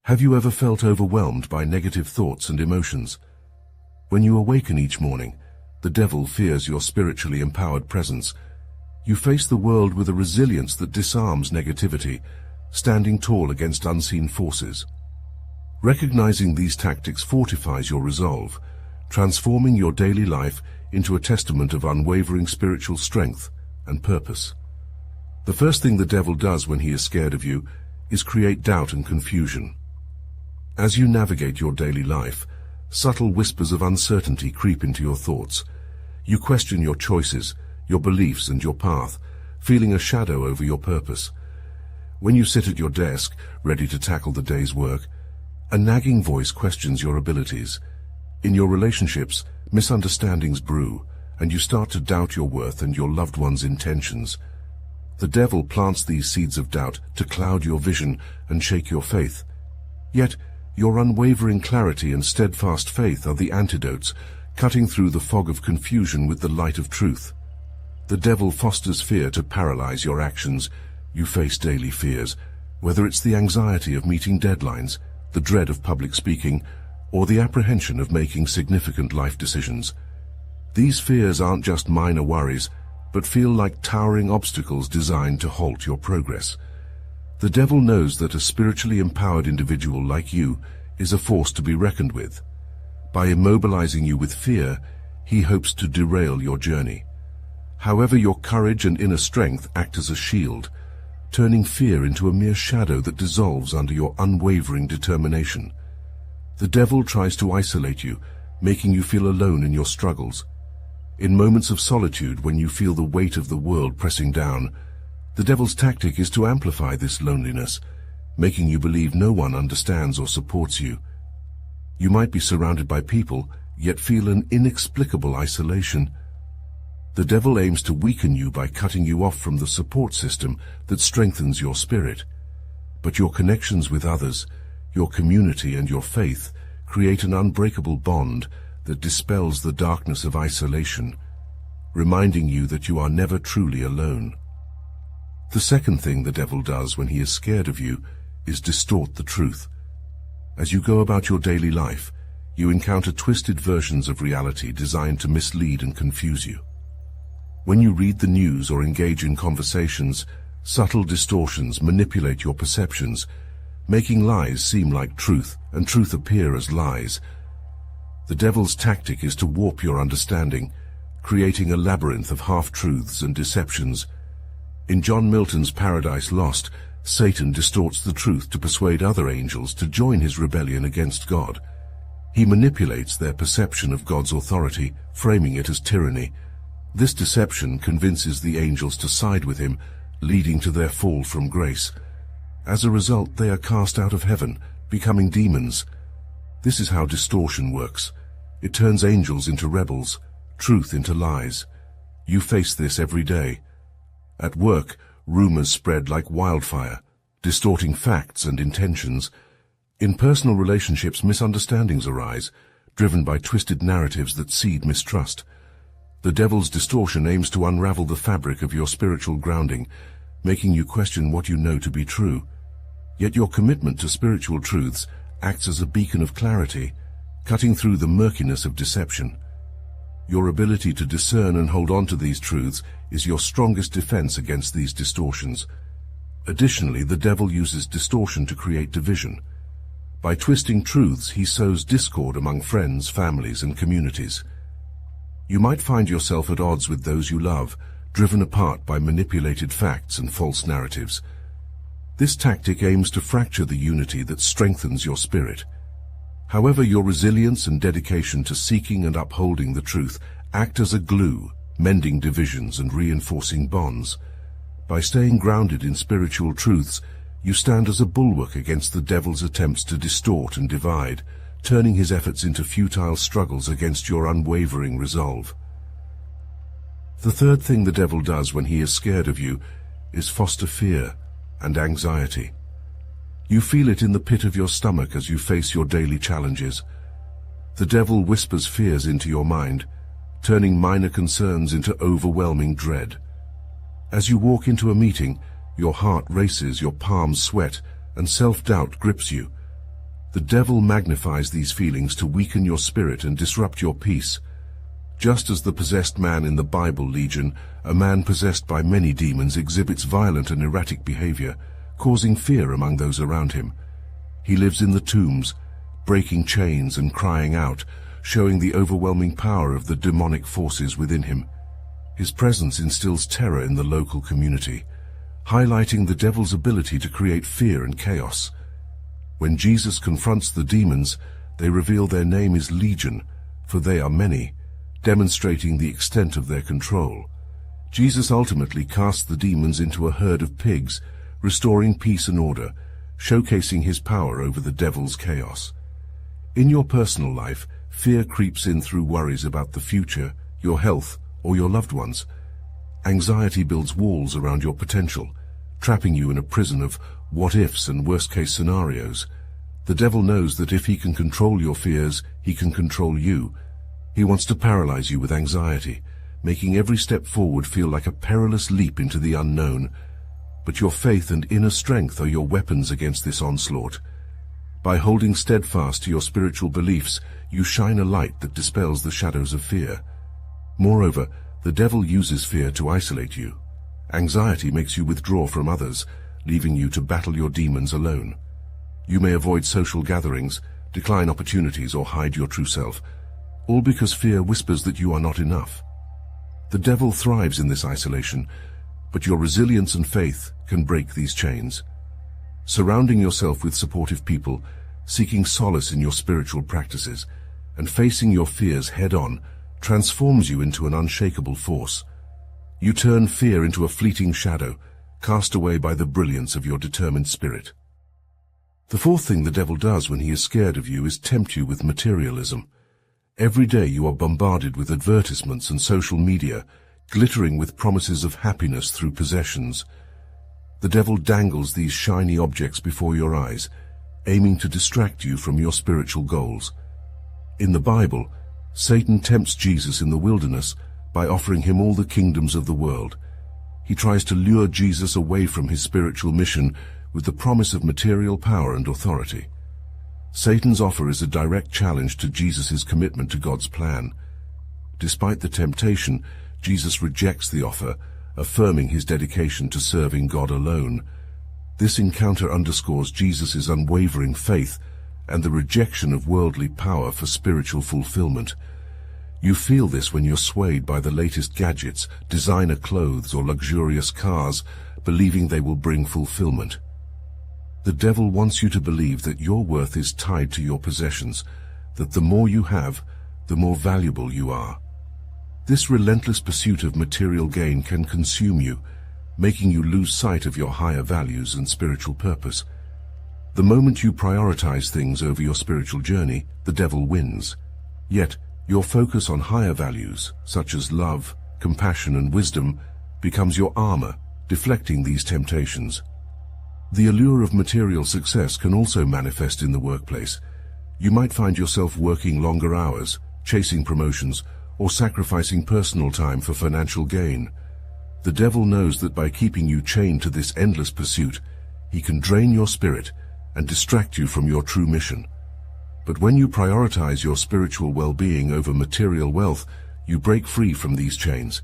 Have you ever felt overwhelmed by negative thoughts and emotions? When you awaken each morning, the devil fears your spiritually empowered presence. You face the world with a resilience that disarms negativity, standing tall against unseen forces. Recognizing these tactics fortifies your resolve, transforming your daily life into a testament of unwavering spiritual strength and purpose. The first thing the devil does when he is scared of you is create doubt and confusion. As you navigate your daily life, subtle whispers of uncertainty creep into your thoughts. You question your choices, your beliefs, and your path, feeling a shadow over your purpose. When you sit at your desk, ready to tackle the day's work, a nagging voice questions your abilities. In your relationships, misunderstandings brew, and you start to doubt your worth and your loved one's intentions. The devil plants these seeds of doubt to cloud your vision and shake your faith. Yet, your unwavering clarity and steadfast faith are the antidotes, cutting through the fog of confusion with the light of truth. The devil fosters fear to paralyze your actions. You face daily fears, whether it's the anxiety of meeting deadlines, the dread of public speaking, or the apprehension of making significant life decisions. These fears aren't just minor worries, but feel like towering obstacles designed to halt your progress. The devil knows that a spiritually empowered individual like you is a force to be reckoned with. By immobilizing you with fear, he hopes to derail your journey. However, your courage and inner strength act as a shield, turning fear into a mere shadow that dissolves under your unwavering determination. The devil tries to isolate you, making you feel alone in your struggles. In moments of solitude, when you feel the weight of the world pressing down, the devil's tactic is to amplify this loneliness, making you believe no one understands or supports you. You might be surrounded by people, yet feel an inexplicable isolation. The devil aims to weaken you by cutting you off from the support system that strengthens your spirit. But your connections with others, your community, and your faith create an unbreakable bond that dispels the darkness of isolation, reminding you that you are never truly alone. The second thing the devil does when he is scared of you is distort the truth. As you go about your daily life, you encounter twisted versions of reality designed to mislead and confuse you. When you read the news or engage in conversations, subtle distortions manipulate your perceptions, making lies seem like truth and truth appear as lies. The devil's tactic is to warp your understanding, creating a labyrinth of half-truths and deceptions. In John Milton's Paradise Lost, Satan distorts the truth to persuade other angels to join his rebellion against God. He manipulates their perception of God's authority, framing it as tyranny. This deception convinces the angels to side with him, leading to their fall from grace. As a result, they are cast out of heaven, becoming demons. This is how distortion works. It turns angels into rebels, truth into lies. You face this every day. At work, rumors spread like wildfire, distorting facts and intentions. In personal relationships, misunderstandings arise, driven by twisted narratives that seed mistrust. The devil's distortion aims to unravel the fabric of your spiritual grounding, making you question what you know to be true. Yet your commitment to spiritual truths acts as a beacon of clarity, cutting through the murkiness of deception. Your ability to discern and hold on to these truths is your strongest defense against these distortions. Additionally, the devil uses distortion to create division. By twisting truths, he sows discord among friends, families, and communities. You might find yourself at odds with those you love, driven apart by manipulated facts and false narratives. This tactic aims to fracture the unity that strengthens your spirit. However, your resilience and dedication to seeking and upholding the truth act as a glue, mending divisions and reinforcing bonds. By staying grounded in spiritual truths, you stand as a bulwark against the devil's attempts to distort and divide, turning his efforts into futile struggles against your unwavering resolve. The third thing the devil does when he is scared of you is foster fear and anxiety. You feel it in the pit of your stomach as you face your daily challenges. The devil whispers fears into your mind, turning minor concerns into overwhelming dread. As you walk into a meeting, your heart races, your palms sweat, and self-doubt grips you. The devil magnifies these feelings to weaken your spirit and disrupt your peace. Just as the possessed man in the Bible Legion, a man possessed by many demons exhibits violent and erratic behavior, causing fear among those around him. He lives in the tombs, breaking chains and crying out, showing the overwhelming power of the demonic forces within him. His presence instills terror in the local community, highlighting the devil's ability to create fear and chaos. When Jesus confronts the demons, they reveal their name is Legion, for they are many, demonstrating the extent of their control. Jesus ultimately casts the demons into a herd of pigs, restoring peace and order, showcasing his power over the devil's chaos. In your personal life, fear creeps in through worries about the future, your health, or your loved ones. Anxiety builds walls around your potential, trapping you in a prison of what-ifs and worst-case scenarios. The devil knows that if he can control your fears, he can control you. He wants to paralyze you with anxiety, making every step forward feel like a perilous leap into the unknown. But your faith and inner strength are your weapons against this onslaught. By holding steadfast to your spiritual beliefs, you shine a light that dispels the shadows of fear. Moreover, the devil uses fear to isolate you. Anxiety makes you withdraw from others, leaving you to battle your demons alone. You may avoid social gatherings, decline opportunities, or hide your true self, all because fear whispers that you are not enough. The devil thrives in this isolation, but your resilience and faith can break these chains. Surrounding yourself with supportive people, seeking solace in your spiritual practices, and facing your fears head-on transforms you into an unshakable force. You turn fear into a fleeting shadow, cast away by the brilliance of your determined spirit. The fourth thing the devil does when he is scared of you is tempt you with materialism. Every day you are bombarded with advertisements and social media, glittering with promises of happiness through possessions. The devil dangles these shiny objects before your eyes, aiming to distract you from your spiritual goals. In the Bible, Satan tempts Jesus in the wilderness by offering him all the kingdoms of the world. He tries to lure Jesus away from his spiritual mission with the promise of material power and authority. Satan's offer is a direct challenge to Jesus' commitment to God's plan. Despite the temptation, Jesus rejects the offer, affirming his dedication to serving God alone. This encounter underscores Jesus' unwavering faith and the rejection of worldly power for spiritual fulfillment. You feel this when you're swayed by the latest gadgets, designer clothes, or luxurious cars, believing they will bring fulfillment. The devil wants you to believe that your worth is tied to your possessions, that the more you have, the more valuable you are. This relentless pursuit of material gain can consume you, making you lose sight of your higher values and spiritual purpose. The moment you prioritize things over your spiritual journey, the devil wins. Yet, your focus on higher values, such as love, compassion, and wisdom, becomes your armor, deflecting these temptations. The allure of material success can also manifest in the workplace. You might find yourself working longer hours, chasing promotions, or sacrificing personal time for financial gain. The devil knows that by keeping you chained to this endless pursuit, he can drain your spirit and distract you from your true mission. But when you prioritize your spiritual well-being over material wealth, you break free from these chains.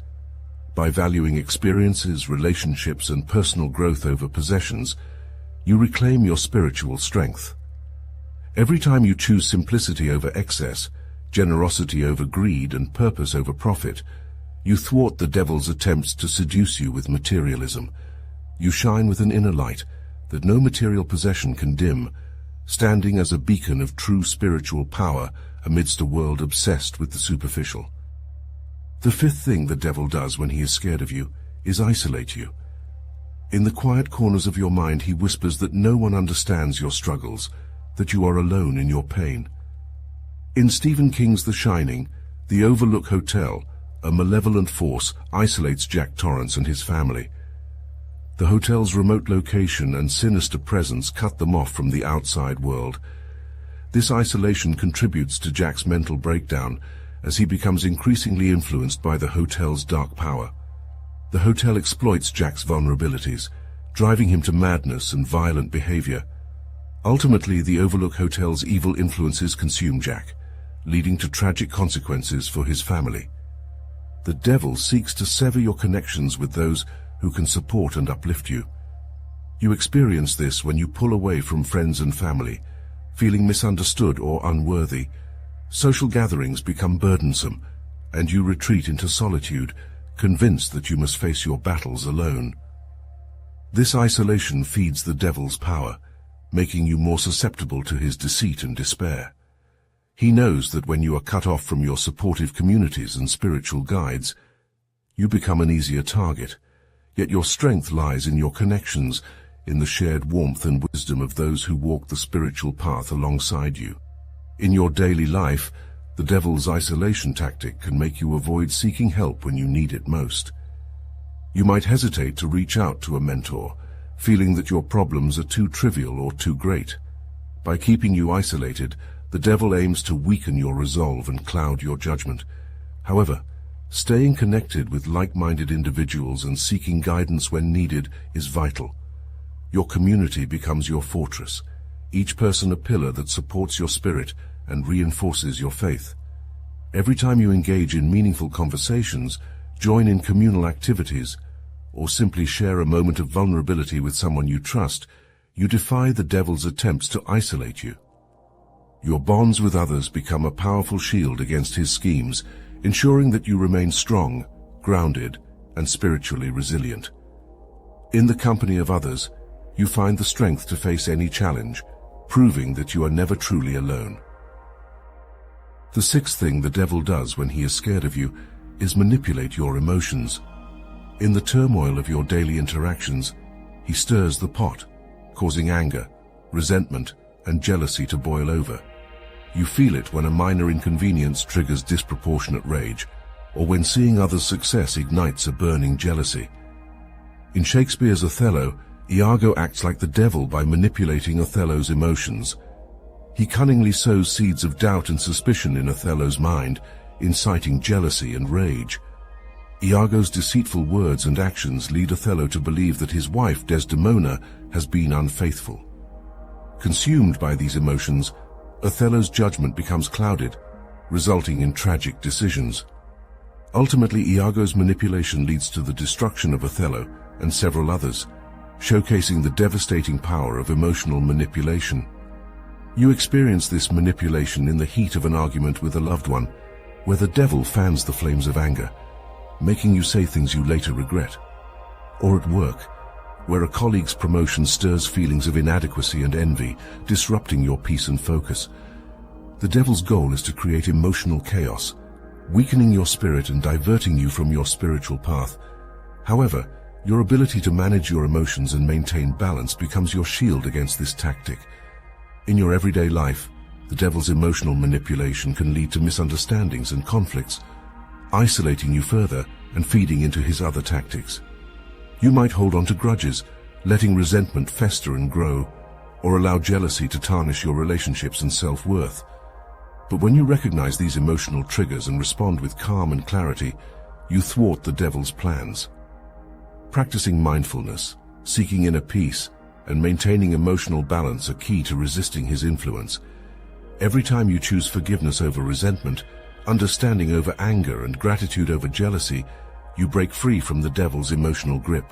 By valuing experiences, relationships, and personal growth over possessions, you reclaim your spiritual strength. Every time you choose simplicity over excess, generosity over greed, and purpose over profit, you thwart the devil's attempts to seduce you with materialism. You shine with an inner light that no material possession can dim, standing as a beacon of true spiritual power amidst a world obsessed with the superficial. The fifth thing the devil does when he is scared of you is isolate you. In the quiet corners of your mind, he whispers that no one understands your struggles, that you are alone in your pain. In Stephen King's The Shining, the Overlook Hotel, a malevolent force isolates Jack Torrance and his family. The hotel's remote location and sinister presence cut them off from the outside world. This isolation contributes to Jack's mental breakdown as he becomes increasingly influenced by the hotel's dark power. The hotel exploits Jack's vulnerabilities, driving him to madness and violent behavior. Ultimately, the Overlook Hotel's evil influences consume Jack, leading to tragic consequences for his family. The devil seeks to sever your connections with those who can support and uplift you. You experience this when you pull away from friends and family, feeling misunderstood or unworthy. Social gatherings become burdensome, and you retreat into solitude, convinced that you must face your battles alone. This isolation feeds the devil's power, making you more susceptible to his deceit and despair. He knows that when you are cut off from your supportive communities and spiritual guides, you become an easier target, yet your strength lies in your connections, in the shared warmth and wisdom of those who walk the spiritual path alongside you. In your daily life, the devil's isolation tactic can make you avoid seeking help when you need it most. You might hesitate to reach out to a mentor, feeling that your problems are too trivial or too great. By keeping you isolated, the devil aims to weaken your resolve and cloud your judgment. However, staying connected with like-minded individuals and seeking guidance when needed is vital. Your community becomes your fortress, each person a pillar that supports your spirit and reinforces your faith. Every time you engage in meaningful conversations, join in communal activities, or simply share a moment of vulnerability with someone you trust, you defy the devil's attempts to isolate you. Your bonds with others become a powerful shield against his schemes, ensuring that you remain strong, grounded, and spiritually resilient. In the company of others, you find the strength to face any challenge, proving that you are never truly alone. The sixth thing the devil does when he is scared of you is manipulate your emotions. In the turmoil of your daily interactions, he stirs the pot, causing anger, resentment, and jealousy to boil over. You feel it when a minor inconvenience triggers disproportionate rage, or when seeing others' success ignites a burning jealousy. In Shakespeare's Othello, Iago acts like the devil by manipulating Othello's emotions. He cunningly sows seeds of doubt and suspicion in Othello's mind, inciting jealousy and rage. Iago's deceitful words and actions lead Othello to believe that his wife Desdemona has been unfaithful. Consumed by these emotions, Othello's judgment becomes clouded, resulting in tragic decisions. Ultimately, Iago's manipulation leads to the destruction of Othello and several others, showcasing the devastating power of emotional manipulation. You experience this manipulation in the heat of an argument with a loved one, where the devil fans the flames of anger, making you say things you later regret. Or at work, where a colleague's promotion stirs feelings of inadequacy and envy, disrupting your peace and focus. The devil's goal is to create emotional chaos, weakening your spirit and diverting you from your spiritual path. However, your ability to manage your emotions and maintain balance becomes your shield against this tactic. In your everyday life, the devil's emotional manipulation can lead to misunderstandings and conflicts, isolating you further and feeding into his other tactics. You might hold on to grudges, letting resentment fester and grow, or allow jealousy to tarnish your relationships and self-worth. But when you recognize these emotional triggers and respond with calm and clarity, you thwart the devil's plans. Practicing mindfulness, seeking inner peace, and maintaining emotional balance are key to resisting his influence. Every time you choose forgiveness over resentment, understanding over anger, and gratitude over jealousy, you break free from the devil's emotional grip.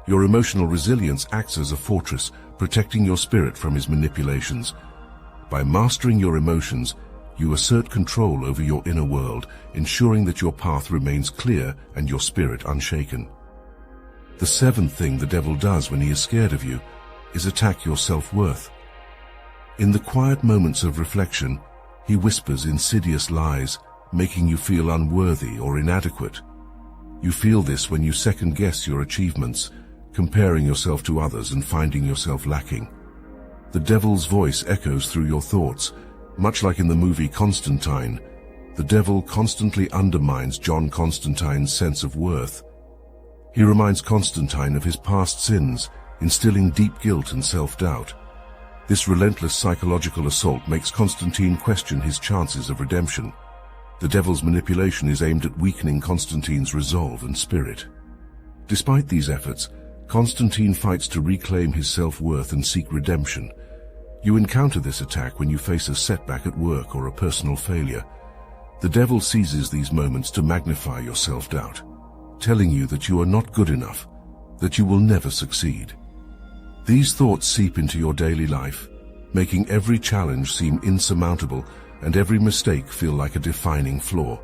Your emotional resilience acts as a fortress, protecting your spirit from his manipulations. By mastering your emotions, you assert control over your inner world, ensuring that your path remains clear and your spirit unshaken. The seventh thing the devil does when he is scared of you is attack your self-worth. In the quiet moments of reflection, he whispers insidious lies, making you feel unworthy or inadequate. You feel this when you second-guess your achievements, comparing yourself to others and finding yourself lacking. The devil's voice echoes through your thoughts. Much like in the movie Constantine, the devil constantly undermines John Constantine's sense of worth. He reminds Constantine of his past sins, instilling deep guilt and self-doubt. This relentless psychological assault makes Constantine question his chances of redemption. The devil's manipulation is aimed at weakening Constantine's resolve and spirit. Despite these efforts, Constantine fights to reclaim his self-worth and seek redemption. You encounter this attack when you face a setback at work or a personal failure. The devil seizes these moments to magnify your self-doubt, telling you that you are not good enough, that you will never succeed. These thoughts seep into your daily life, making every challenge seem insurmountable and every mistake feel like a defining flaw.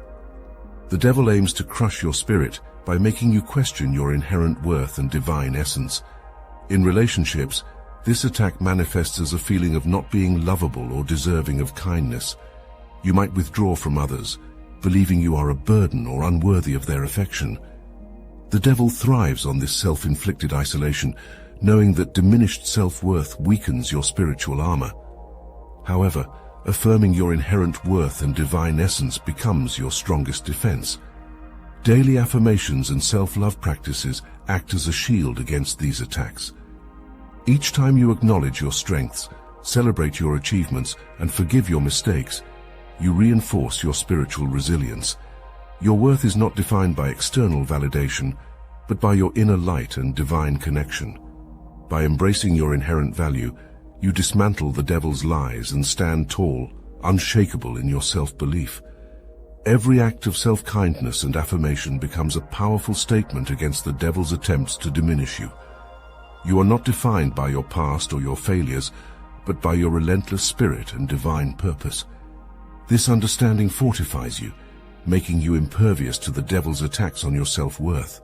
The devil aims to crush your spirit by making you question your inherent worth and divine essence. In relationships, this attack manifests as a feeling of not being lovable or deserving of kindness. You might withdraw from others, believing you are a burden or unworthy of their affection. The devil thrives on this self-inflicted isolation, knowing that diminished self-worth weakens your spiritual armor. However, affirming your inherent worth and divine essence becomes your strongest defense. Daily affirmations and self-love practices act as a shield against these attacks. Each time you acknowledge your strengths, celebrate your achievements, and forgive your mistakes, you reinforce your spiritual resilience. Your worth is not defined by external validation, but by your inner light and divine connection. By embracing your inherent value, you dismantle the devil's lies and stand tall, unshakable in your self-belief. Every act of self-kindness and affirmation becomes a powerful statement against the devil's attempts to diminish you. You are not defined by your past or your failures, but by your relentless spirit and divine purpose. This understanding fortifies you, making you impervious to the devil's attacks on your self-worth.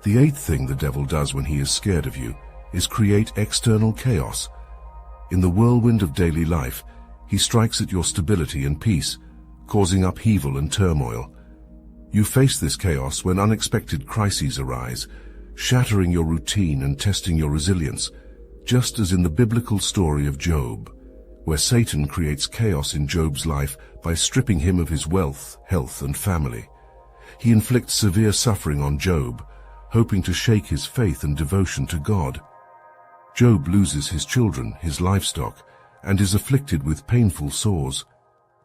The eighth thing the devil does when he is scared of you is create external chaos. In the whirlwind of daily life, he strikes at your stability and peace, causing upheaval and turmoil. You face this chaos when unexpected crises arise, shattering your routine and testing your resilience, just as in the biblical story of Job, where Satan creates chaos in Job's life by stripping him of his wealth, health, and family. He inflicts severe suffering on Job, hoping to shake his faith and devotion to God. Job loses his children, his livestock, and is afflicted with painful sores.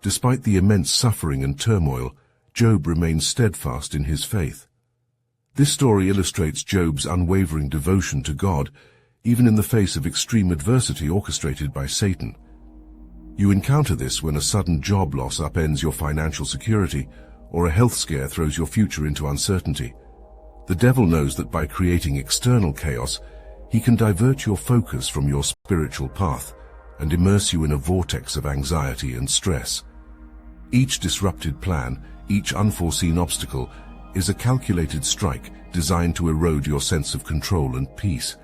Despite the immense suffering and turmoil, Job remains steadfast in his faith. This story illustrates Job's unwavering devotion to God, even in the face of extreme adversity orchestrated by Satan. You encounter this when a sudden job loss upends your financial security, or a health scare throws your future into uncertainty. The devil knows that by creating external chaos, he can divert your focus from your spiritual path and immerse you in a vortex of anxiety and stress. Each disrupted plan, each unforeseen obstacle, is a calculated strike designed to erode your sense of control and peace.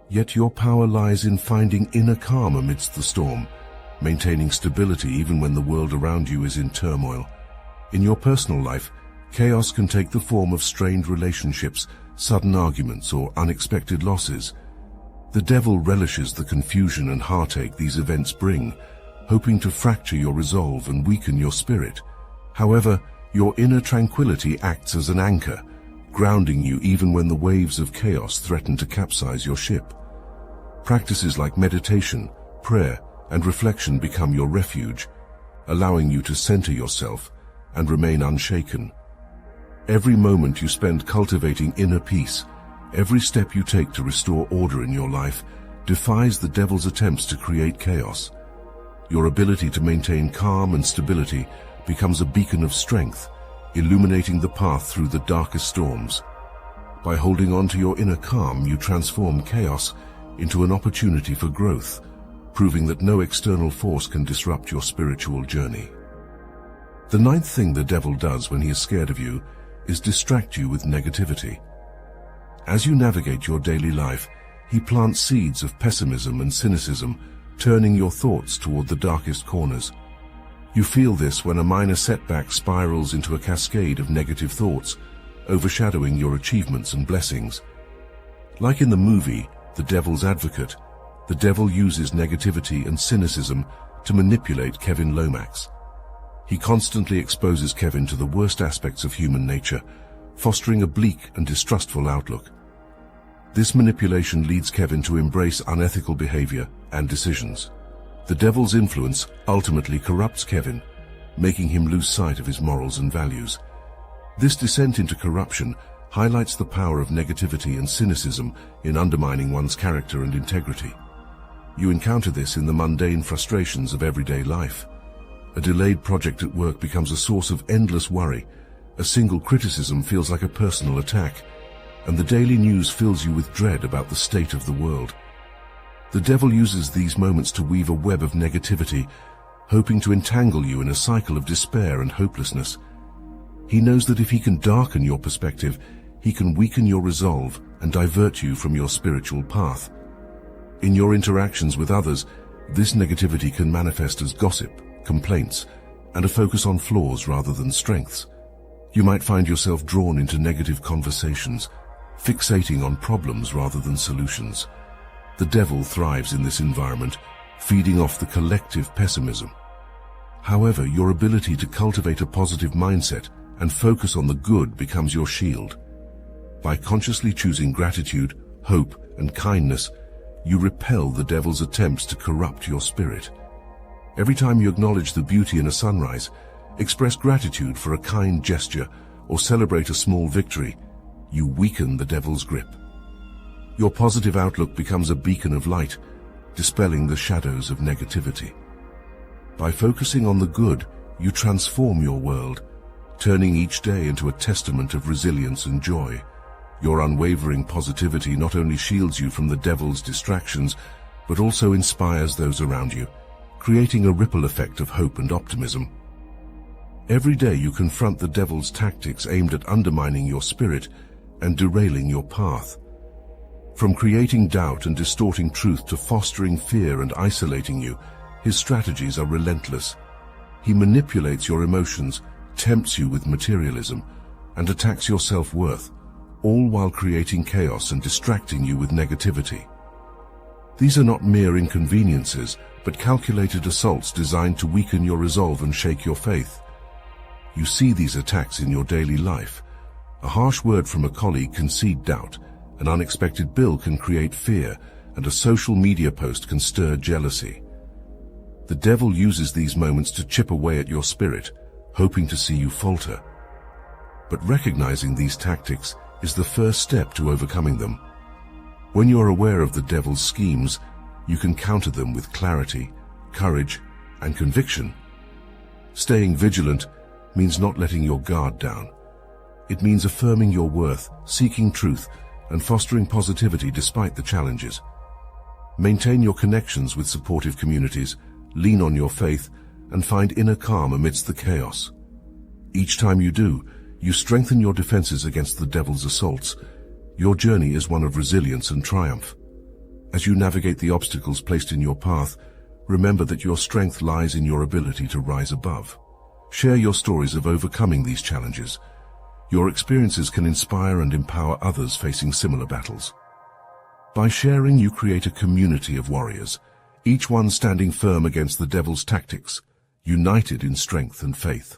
Yet your power lies in finding inner calm amidst the storm, maintaining stability even when the world around you is in turmoil. In your personal life, chaos can take the form of strained relationships, sudden arguments, or unexpected losses. The devil relishes the confusion and heartache these events bring, hoping to fracture your resolve and weaken your spirit. However, your inner tranquility acts as an anchor, grounding you even when the waves of chaos threaten to capsize your ship. Practices like meditation, prayer, and reflection become your refuge, allowing you to center yourself and remain unshaken. Every moment you spend cultivating inner peace, every step you take to restore order in your life, defies the devil's attempts to create chaos. Your ability to maintain calm and stability becomes a beacon of strength, illuminating the path through the darkest storms. By holding on to your inner calm, you transform chaos into an opportunity for growth, proving that no external force can disrupt your spiritual journey. The ninth thing the devil does when he is scared of you is distract you with negativity. As you navigate your daily life, he plants seeds of pessimism and cynicism, turning your thoughts toward the darkest corners. You feel this when a minor setback spirals into a cascade of negative thoughts, overshadowing your achievements and blessings. Like in the movie, The Devil's Advocate, the devil uses negativity and cynicism to manipulate Kevin Lomax. He constantly exposes Kevin to the worst aspects of human nature, fostering a bleak and distrustful outlook. This manipulation leads Kevin to embrace unethical behavior and decisions. The devil's influence ultimately corrupts Kevin, making him lose sight of his morals and values. This descent into corruption highlights the power of negativity and cynicism in undermining one's character and integrity. You encounter this in the mundane frustrations of everyday life. A delayed project at work becomes a source of endless worry. A single criticism feels like a personal attack, and the daily news fills you with dread about the state of the world. The devil uses these moments to weave a web of negativity, hoping to entangle you in a cycle of despair and hopelessness. He knows that if he can darken your perspective, he can weaken your resolve and divert you from your spiritual path. In your interactions with others, this negativity can manifest as gossip, complaints, and a focus on flaws rather than strengths. You might find yourself drawn into negative conversations, fixating on problems rather than solutions. The devil thrives in this environment, feeding off the collective pessimism. However, your ability to cultivate a positive mindset and focus on the good becomes your shield. By consciously choosing gratitude, hope, and kindness, you repel the devil's attempts to corrupt your spirit. Every time you acknowledge the beauty in a sunrise, express gratitude for a kind gesture, or celebrate a small victory, you weaken the devil's grip. Your positive outlook becomes a beacon of light, dispelling the shadows of negativity. By focusing on the good, you transform your world, turning each day into a testament of resilience and joy. Your unwavering positivity not only shields you from the devil's distractions, but also inspires those around you, creating a ripple effect of hope and optimism. Every day you confront the devil's tactics aimed at undermining your spirit and derailing your path. From creating doubt and distorting truth to fostering fear and isolating you, his strategies are relentless. He manipulates your emotions, tempts you with materialism, and attacks your self-worth, all while creating chaos and distracting you with negativity. These are not mere inconveniences, but calculated assaults designed to weaken your resolve and shake your faith. You see these attacks in your daily life. A harsh word from a colleague can seed doubt, an unexpected bill can create fear, and a social media post can stir jealousy. The devil uses these moments to chip away at your spirit, hoping to see you falter. But recognizing these tactics is the first step to overcoming them. When you are aware of the devil's schemes, you can counter them with clarity, courage, and conviction. Staying vigilant means not letting your guard down. It means affirming your worth, seeking truth, and fostering positivity despite the challenges. Maintain your connections with supportive communities, lean on your faith, and find inner calm amidst the chaos. Each time you do, you strengthen your defenses against the devil's assaults. Your journey is one of resilience and triumph. As you navigate the obstacles placed in your path, remember that your strength lies in your ability to rise above. Share your stories of overcoming these challenges. Your experiences can inspire and empower others facing similar battles. By sharing, you create a community of warriors, each one standing firm against the devil's tactics, united in strength and faith.